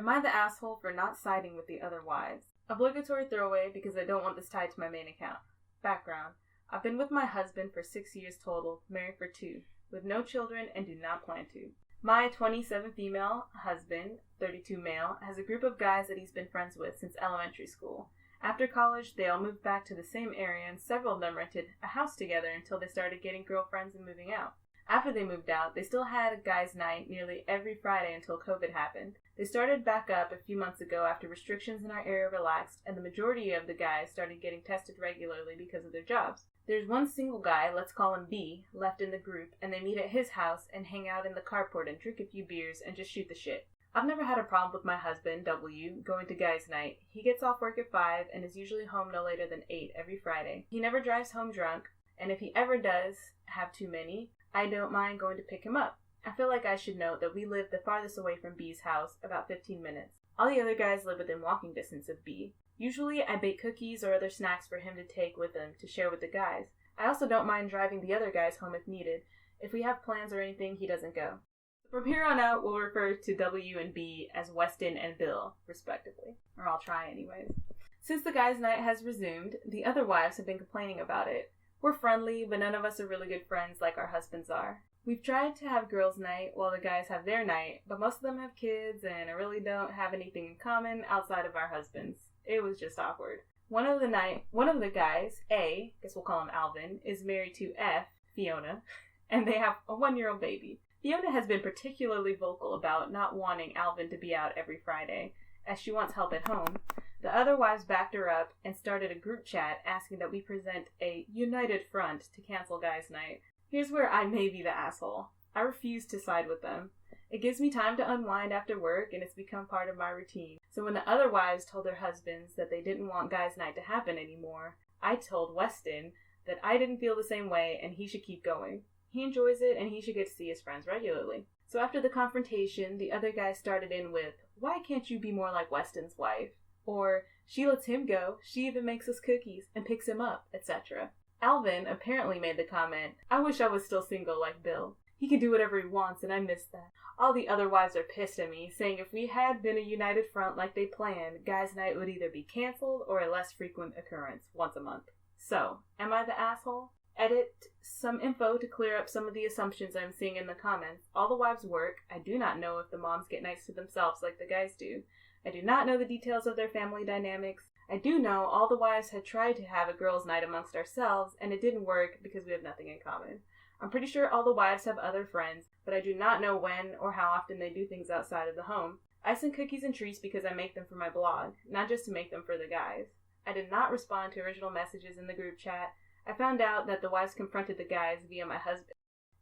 Am I the asshole for not siding with the other wives? Obligatory throwaway because I don't want this tied to my main account. Background. I've been with my husband for 6 years total, married for 2, with no children and do not plan to. My 27 female husband, 32 male, has a group of guys that he's been friends with since elementary school. After college, they all moved back to the same area and several of them rented a house together until they started getting girlfriends and moving out. After they moved out, they still had a guys' night nearly every Friday until COVID happened. They started back up a few months ago after restrictions in our area relaxed, and the majority of the guys started getting tested regularly because of their jobs. There's one single guy, let's call him B, left in the group, and they meet at his house and hang out in the carport and drink a few beers and just shoot the shit. I've never had a problem with my husband, W, going to guys' night. He gets off work at 5 and is usually home no later than 8 every Friday. He never drives home drunk, and if he ever does have too many, I don't mind going to pick him up. I feel like I should note that we live the farthest away from B's house, about 15 minutes. All the other guys live within walking distance of B. Usually I bake cookies or other snacks for him to take with him to share with the guys. I also don't mind driving the other guys home if needed. If we have plans or anything, he doesn't go. From here on out, we'll refer to W and B as Weston and Bill, respectively. Or I'll try anyways. Since the guys' night has resumed, the other wives have been complaining about it. We're friendly, but none of us are really good friends like our husbands are. We've tried to have girls' night while the guys have their night, but most of them have kids and really don't have anything in common outside of our husbands. It was just awkward. One of the guys, A, guess we'll call him Alvin, is married to F, Fiona, and they have a 1-year-old baby. Fiona has been particularly vocal about not wanting Alvin to be out every Friday, as she wants help at home. The other wives backed her up and started a group chat asking that we present a united front to cancel guys' night. Here's where I may be the asshole. I refuse to side with them. It gives me time to unwind after work, and it's become part of my routine. So when the other wives told their husbands that they didn't want guys' night to happen anymore, I told Weston that I didn't feel the same way and he should keep going. He enjoys it and he should get to see his friends regularly. So after the confrontation, the other guys started in with, "Why can't you be more like Weston's wife?" Or, "She lets him go, she even makes us cookies and picks him up," etc. Alvin apparently made the comment, "I wish I was still single like Bill. He can do whatever he wants and I miss that." All the other wives are pissed at me, saying if we had been a united front like they planned, guys' night would either be canceled or a less frequent occurrence, once a month. So, am I the asshole? Edit some info to clear up some of the assumptions I'm seeing in the comments. All the wives work. I do not know if the moms get nice to themselves like the guys do. I do not know the details of their family dynamics. I do know all the wives had tried to have a girls' night amongst ourselves, and it didn't work because we have nothing in common. I'm pretty sure all the wives have other friends, but I do not know when or how often they do things outside of the home. I send cookies and treats because I make them for my blog, not just to make them for the guys. I did not respond to original messages in the group chat. I found out that the wives confronted the guys via my husband.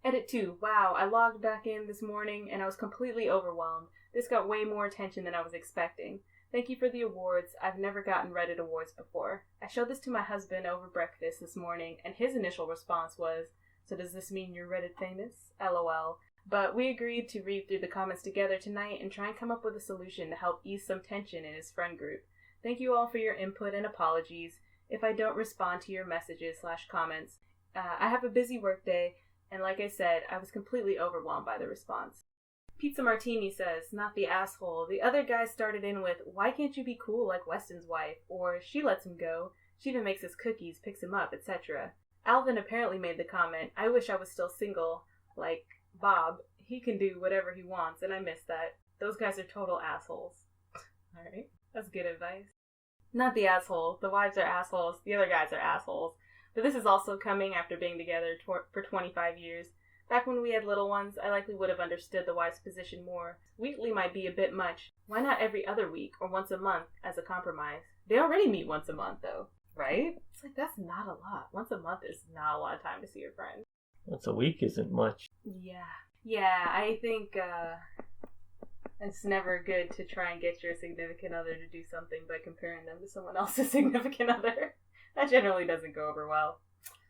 Edit 2. Wow, I logged back in this morning and I was completely overwhelmed. This got way more attention than I was expecting. Thank you for the awards. I've never gotten Reddit awards before. I showed this to my husband over breakfast this morning, and his initial response was, "So does this mean you're Reddit famous? LOL. But we agreed to read through the comments together tonight and try and come up with a solution to help ease some tension in his friend group. Thank you all for your input and apologies if I don't respond to your messages/comments. I have a busy workday, and like I said, I was completely overwhelmed by the response." Pizza Martini says, "Not the asshole. The other guy started in with, 'Why can't you be cool like Weston's wife?' Or, 'She lets him go. She even makes us cookies, picks him up,' etc. Alvin apparently made the comment, 'I wish I was still single, like Bob. He can do whatever he wants, and I miss that. Those guys are total assholes.'" Alright, that's good advice. Not the asshole. The wives are assholes. The other guys are assholes. But this is also coming after being together for 25 years. Back when we had little ones, I likely would have understood the wife's position more. Weekly might be a bit much. Why not every other week or once a month as a compromise? They already meet once a month, though, right? It's like, that's not a lot. Once a month is not a lot of time to see your friend. Once a week isn't much. Yeah, I think it's never good to try and get your significant other to do something by comparing them to someone else's significant other. That generally doesn't go over well.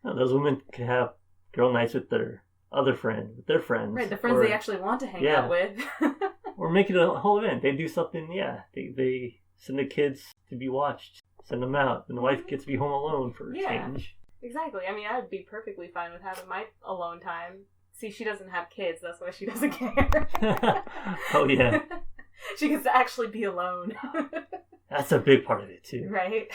No, those women can have girl nights with their other friend, with their friends. Right, the friends they actually want to hang out with. Or make it a whole event. They do something, they send the kids to be watched, send them out, and the wife gets to be home alone for a change. Exactly. I mean, I would be perfectly fine with having my alone time. See, she doesn't have kids, that's why she doesn't care. Oh, yeah. She gets to actually be alone. That's a big part of it, too. Right?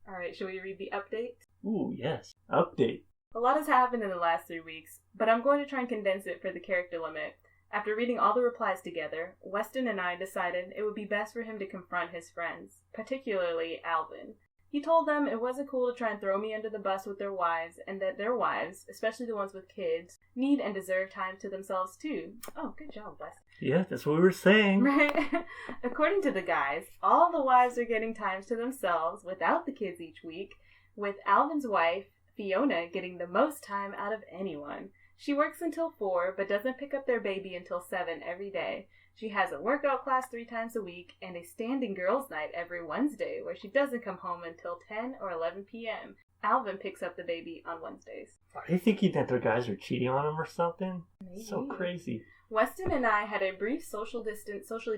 Alright, should we read the update? Ooh, yes. Update. A lot has happened in the last 3 weeks, but I'm going to try and condense it for the character limit. After reading all the replies together, Weston and I decided it would be best for him to confront his friends, particularly Alvin. He told them it wasn't cool to try and throw me under the bus with their wives, and that their wives, especially the ones with kids, need and deserve time to themselves too. Oh, good job, Wes. Yeah, that's what we were saying. Right? According to the guys, all the wives are getting times to themselves without the kids each week, with Alvin's wife, Fiona, getting the most time out of anyone. She works until 4, but doesn't pick up their baby until 7 every day. She has a workout class 3 times a week and a standing girls' night every Wednesday, where she doesn't come home until 10 or 11 p.m. Alvin picks up the baby on Wednesdays. Are they thinking that their guys are cheating on them or something? Maybe. So crazy. Weston and I had a brief socially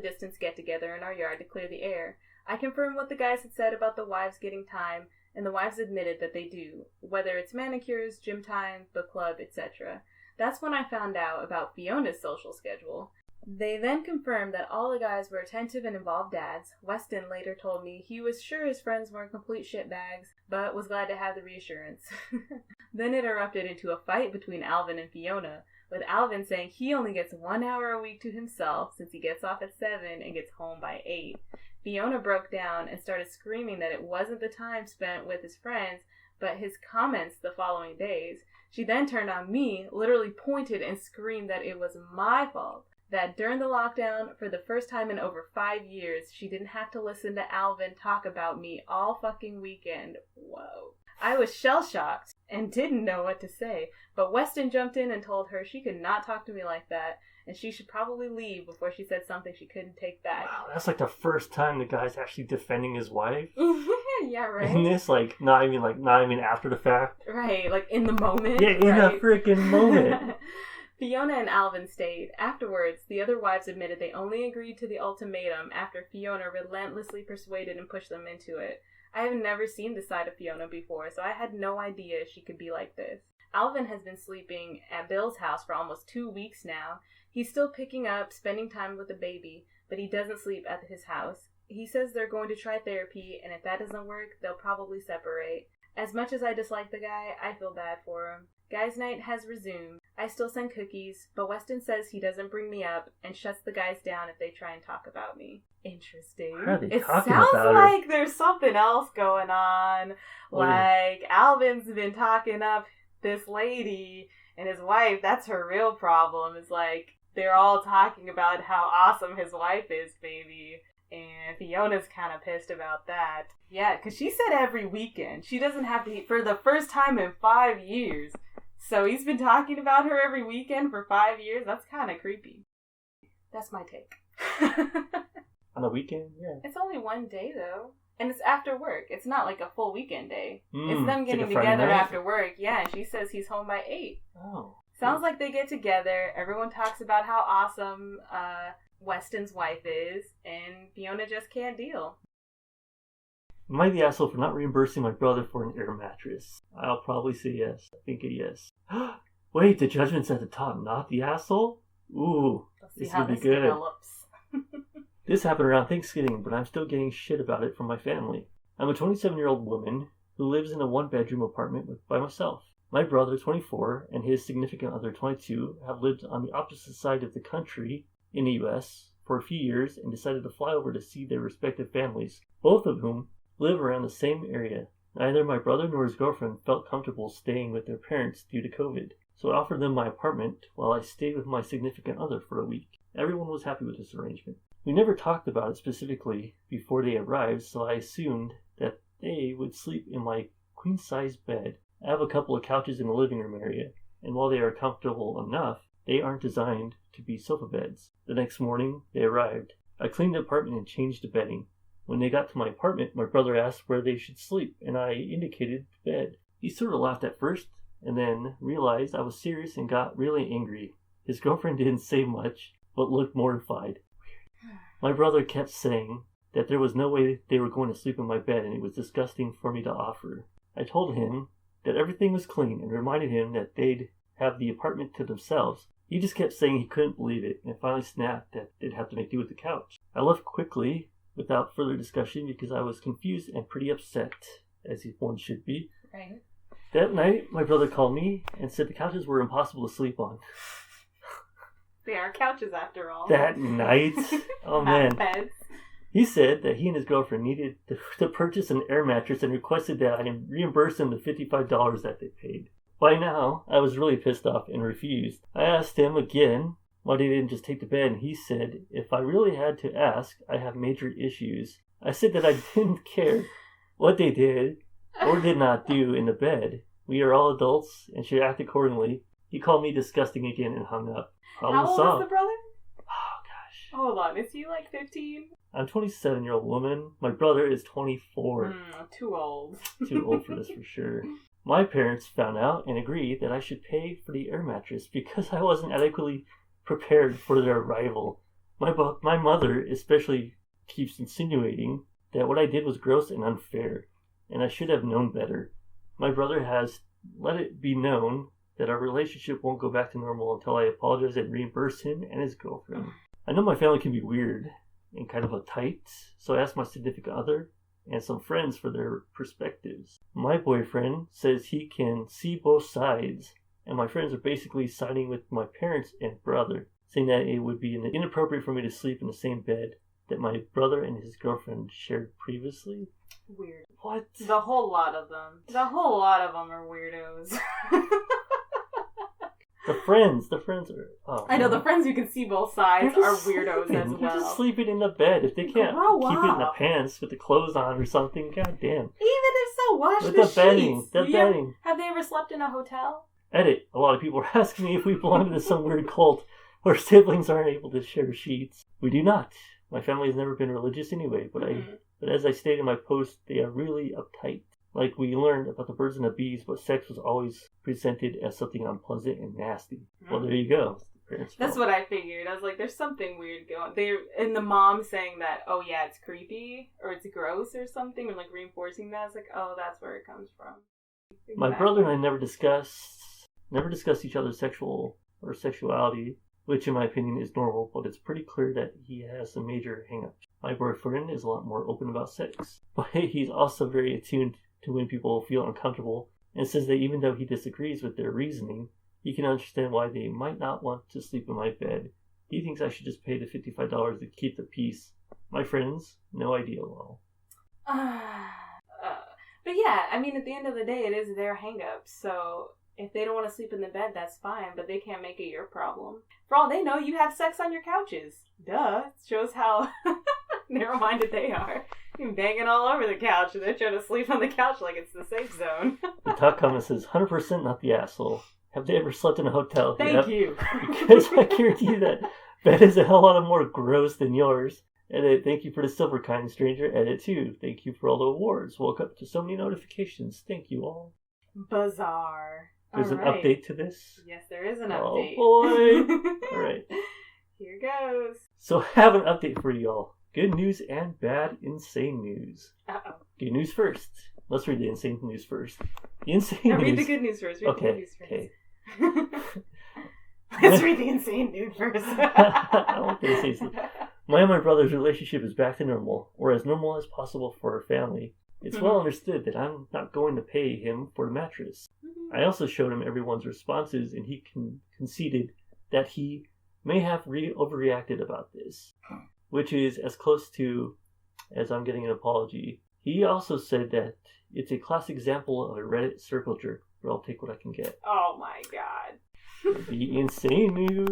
distanced get-together in our yard to clear the air. I confirmed what the guys had said about the wives getting time, and the wives admitted that they do, whether it's manicures, gym time, book club, etc. That's when I found out about Fiona's social schedule. They then confirmed that all the guys were attentive and involved dads. Weston later told me he was sure his friends weren't complete shitbags, but was glad to have the reassurance. Then it erupted into a fight between Alvin and Fiona, with Alvin saying he only gets 1 hour a week to himself since he gets off at 7 and gets home by 8. Fiona broke down and started screaming that it wasn't the time spent with his friends, but his comments the following days. She then turned on me, literally pointed and screamed that it was my fault. That during the lockdown, for the first time in over 5 years, she didn't have to listen to Alvin talk about me all fucking weekend. Whoa. I was shell-shocked and didn't know what to say, but Weston jumped in and told her she could not talk to me like that, and she should probably leave before she said something she couldn't take back. Wow, that's like the first time the guy's actually defending his wife. Yeah, right. In this, not even after the fact. Right, like in the moment. Yeah, in right? a freaking moment. Fiona and Alvin stayed. Afterwards, the other wives admitted they only agreed to the ultimatum after Fiona relentlessly persuaded and pushed them into it. I have never seen this side of Fiona before, so I had no idea she could be like this. Alvin has been sleeping at Bill's house for almost 2 weeks now. He's still picking up, spending time with the baby, but he doesn't sleep at his house. He says they're going to try therapy, and if that doesn't work, they'll probably separate. As much as I dislike the guy, I feel bad for him. Guys' night has resumed. I still send cookies, but Weston says he doesn't bring me up and shuts the guys down if they try and talk about me. Interesting. What are they it talking sounds about like there's something else going on. Like, Alvin's been talking up this lady and his wife. That's her real problem. Is like, they're all talking about how awesome his wife is, baby. And Fiona's kind of pissed about that. Yeah, because she said every weekend. She doesn't have to, for the first time in 5 years. So he's been talking about her every weekend for 5 years? That's kind of creepy. That's my take. On a weekend? Yeah. It's only 1 day, though. And it's after work. It's not like a full weekend day. It's them like getting together after work. Yeah, and she says he's home by 8. Oh. Sounds like they get together. Everyone talks about how awesome Weston's wife is, and Fiona just can't deal. Am I the asshole for not reimbursing my brother for an air mattress? I'll probably say yes. I think a yes. Wait, the judgment's at the top, not the asshole? Ooh, this will be good. Develops. This happened around Thanksgiving, but I'm still getting shit about it from my family. I'm a 27-year-old woman who lives in a 1-bedroom apartment by myself. My brother, 24, and his significant other, 22, have lived on the opposite side of the country in the U.S. for a few years and decided to fly over to see their respective families, both of whom live around the same area. Neither my brother nor his girlfriend felt comfortable staying with their parents due to COVID, so I offered them my apartment while I stayed with my significant other for a week. Everyone was happy with this arrangement. We never talked about it specifically before they arrived, so I assumed that they would sleep in my queen-size bed. I have a couple of couches in the living room area, and while they are comfortable enough, they aren't designed to be sofa beds. The next morning, they arrived. I cleaned the apartment and changed the bedding. When they got to my apartment, my brother asked where they should sleep, and I indicated the bed. He sort of laughed at first, and then realized I was serious and got really angry. His girlfriend didn't say much, but looked mortified. My brother kept saying that there was no way they were going to sleep in my bed, and it was disgusting for me to offer. I told him that everything was clean and reminded him that they'd have the apartment to themselves, He just kept saying he couldn't believe it, and finally snapped that they'd have to make do with the couch. I left quickly, without further discussion, because I was confused and pretty upset, as one should be. Right. That night, my brother called me and said the couches were impossible to sleep on. They are couches after all. That night? Oh, man. Beds. He said that he and his girlfriend needed to purchase an air mattress and requested that I reimburse them the $55 that they paid. By now, I was really pissed off and refused. I asked him again why they didn't just take the bed, and he said if I really had to ask, I have major issues. I said that I didn't care what they did or did not do in the bed. We are all adults and should act accordingly. He called me disgusting again and hung up. How old is the brother? Oh, gosh. Hold on, is he like 15? I'm a 27-year-old woman. My brother is 24. Too old. Too old for this for sure. My parents found out and agreed that I should pay for the air mattress because I wasn't adequately prepared for their arrival. My mother especially keeps insinuating that what I did was gross and unfair, and I should have known better. My brother has let it be known that our relationship won't go back to normal until I apologize and reimburse him and his girlfriend. I know my family can be weird and kind of uptight, so I asked my significant other and some friends for their perspectives. My boyfriend says he can see both sides, and my friends are basically siding with my parents and brother, saying that it would be inappropriate for me to sleep in the same bed that my brother and his girlfriend shared previously. Weird. What? The whole lot of them. The whole lot of them are weirdos. The friends are... Oh, I know, the friends who can see both sides are weirdos sleeping. as well. They're just sleeping in the bed. If they can't keep it in the pants with the clothes on or something, goddamn. Even if so, wash with the bedding, sheets. The bedding. Have they ever slept in a hotel? Edit. A lot of people are asking me if we belong to some weird cult where siblings aren't able to share sheets. We do not. My family has never been religious anyway, but as I stated in my post, they are really uptight. Like we learned about the birds and the bees, but sex was always presented as something unpleasant and nasty. Well, there you go. That's what I figured. I was like, there's something weird going. And the mom saying that, oh yeah, it's creepy or it's gross or something, and like reinforcing that. I was like, oh, that's where it comes from. Exactly. My brother and I never discussed each other's sexuality, which in my opinion is normal, but it's pretty clear that he has some major hang-ups. My boyfriend is a lot more open about sex, but he's also very attuned to when people feel uncomfortable, and says that even though he disagrees with their reasoning, he can understand why they might not want to sleep in my bed. He thinks I should just pay the $55 to keep the peace. My friends, no idea at all. But yeah, I mean, at the end of the day, it is their hang-up, so if they don't want to sleep in the bed, that's fine, but they can't make it your problem. For all they know, you have sex on your couches. Duh. It shows how narrow-minded they are. You're banging all over the couch, and they're trying to sleep on the couch like it's the safe zone. The top comment says, 100% not the asshole. Have they ever slept in a hotel? Thank you. Because I guarantee you that bed is a hell lot more gross than yours. Edit, thank you for the silver kind stranger. Edit 2, thank you for all the awards. Woke up to so many notifications. Thank you all. Bizarre. There's an update to this? Yes, there is an update. Oh boy. Alright. Here goes. So I have an update for y'all. Good news and bad insane news. Uh-oh. Good news first. Let's read the insane news first. The insane news. Read the good news first. Read the good news first. Okay. Let's read the insane news first. I want the insane news. My and my brother's relationship is back to normal, or as normal as possible for our family. It's well understood that I'm not going to pay him for the mattress. I also showed him everyone's responses, and he conceded that he may have overreacted about this, which is as close to as I'm getting an apology. He also said that it's a classic example of a Reddit circle jerk, but I'll take what I can get. Oh my god. The insane news.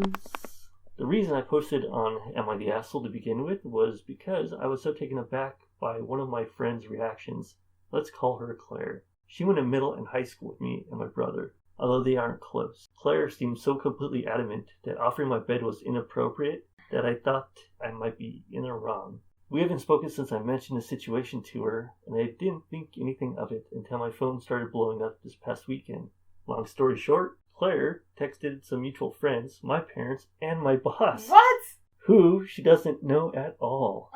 The reason I posted on Am I the Asshole to begin with was because I was so taken aback by one of my friend's reactions. Let's call her Claire. She went to middle and high school with me and my brother, although they aren't close. Claire seemed so completely adamant that offering my bed was inappropriate that I thought I might be in the wrong. We haven't spoken since I mentioned the situation to her, and I didn't think anything of it until my phone started blowing up this past weekend. Long story short, Claire texted some mutual friends, my parents, and my boss. What? Who she doesn't know at all.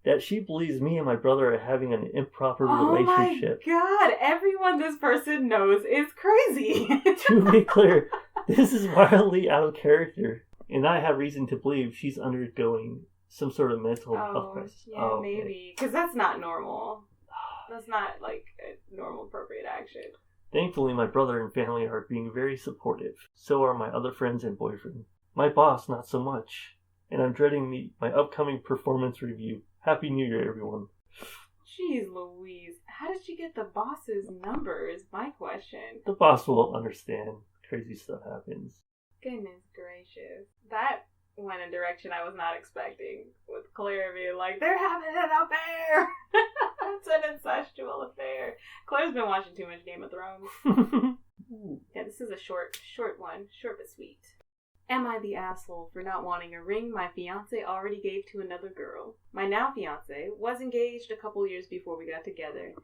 That she believes me and my brother are having an improper relationship. Oh my god, everyone this person knows is crazy. To be clear, This is wildly out of character, and I have reason to believe she's undergoing some sort of mental health crisis. Yeah, maybe. Because that's not normal. That's not, like, a normal, appropriate action. Thankfully, my brother and family are being very supportive. So are my other friends and boyfriend. My boss, not so much. And I'm dreading my upcoming performance review. Happy New Year, everyone. Jeez Louise. How did you get the boss's number is my question. The boss will understand. Crazy stuff happens. Goodness gracious. That went a direction I was not expecting. With Claire being like, they're having an affair! It's an incestual affair. Claire's been watching too much Game of Thrones. Yeah, this is a short one. Short but sweet. Am I the asshole for not wanting a ring my fiance already gave to another girl? My now fiance was engaged a couple years before we got together.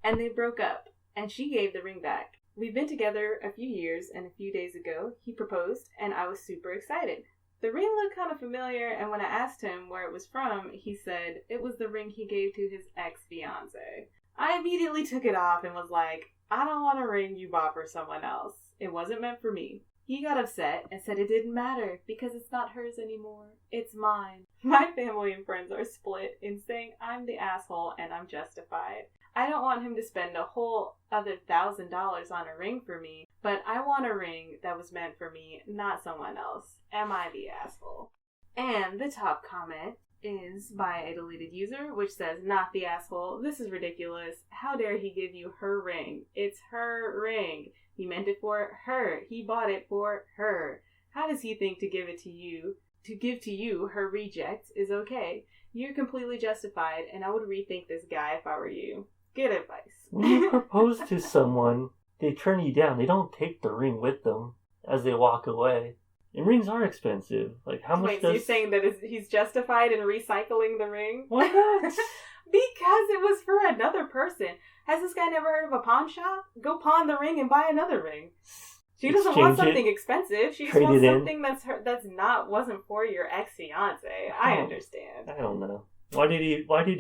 And they broke up, and she gave the ring back. We've been together a few years, and a few days ago, he proposed, and I was super excited. The ring looked kind of familiar, and when I asked him where it was from, he said it was the ring he gave to his ex-fiance. I immediately took it off and was like, I don't want a ring you bought for someone else. It wasn't meant for me. He got upset and said it didn't matter because it's not hers anymore. It's mine. My family and friends are split in saying I'm the asshole and I'm justified. I don't want him to spend a whole other $1,000 on a ring for me, but I want a ring that was meant for me, not someone else. Am I the asshole? And the top comment is by a deleted user, which says, not the asshole. This is ridiculous. How dare he give you her ring? It's her ring. He meant it for her. He bought it for her. How does he think to give it to you? To give to you her reject is okay. You're completely justified, and I would rethink this guy if I were you. Good advice. When you propose to someone, they turn you down. They don't take the ring with them as they walk away. And rings are expensive. Like, how much so you're saying that he's justified in recycling the ring? Why not? Because it was for another person. Has this guy never heard of a pawn shop? Go pawn the ring and buy another ring. She doesn't want something expensive. She just wants something wasn't for your ex-fiance. I understand. I don't know. Why did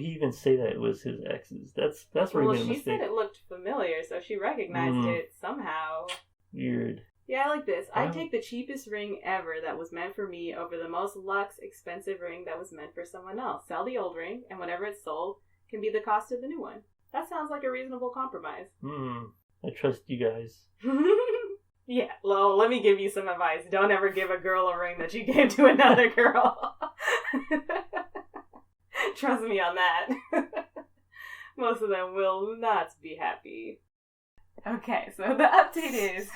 he even say that it was his ex's? That's where he made a mistake. She said it looked familiar, so she recognized it somehow. Weird. Yeah, I like this. I'd take the cheapest ring ever that was meant for me over the most luxe, expensive ring that was meant for someone else. Sell the old ring, and whatever it's sold can be the cost of the new one. That sounds like a reasonable compromise. I trust you guys. Yeah, well, let me give you some advice. Don't ever give a girl a ring that you gave to another girl. Trust me on that. Most of them will not be happy. Okay, so the update is,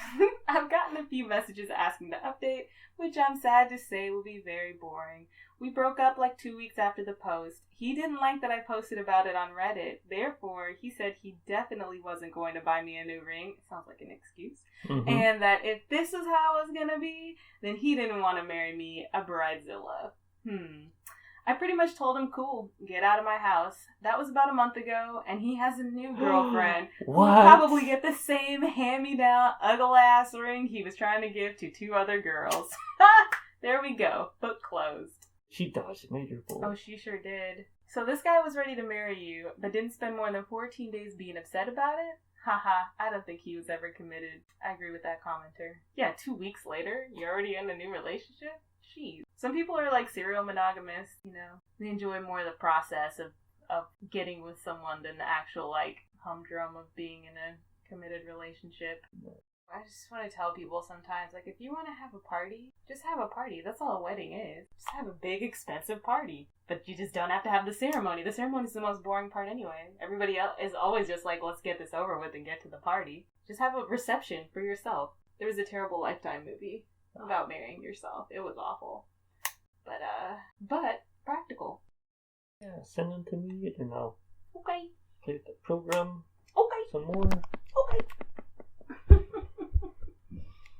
I've gotten a few messages asking to update, which I'm sad to say will be very boring. We broke up like 2 weeks after the post. He didn't like that I posted about it on Reddit. Therefore, he said he definitely wasn't going to buy me a new ring. It sounds like an excuse. Mm-hmm. And that if this is how it was going to be, then he didn't want to marry me, a bridezilla. I pretty much told him, cool, get out of my house. That was about a month ago, and he has a new girlfriend who will probably get the same hand-me-down, ugly-ass ring he was trying to give to 2 other girls. There we go. Book closed. She dodged a major bullet. Oh, she sure did. So this guy was ready to marry you, but didn't spend more than 14 days being upset about it? Haha, I don't think he was ever committed. I agree with that commenter. Yeah, 2 weeks later, you're already in a new relationship? Jeez. Some people are like serial monogamous, you know. They enjoy more the process of getting with someone than the actual like humdrum of being in a committed relationship. I just want to tell people sometimes, like, if you want to have a party, just have a party. That's all a wedding is. Just have a big, expensive party. But you just don't have to have the ceremony. The ceremony is the most boring part anyway. Everybody else is always just like, let's get this over with and get to the party. Just have a reception for yourself. There was a terrible Lifetime movie about marrying yourself. It was awful. But practical. Yeah, send them to me and I'll play the program. Okay. Some more. Okay.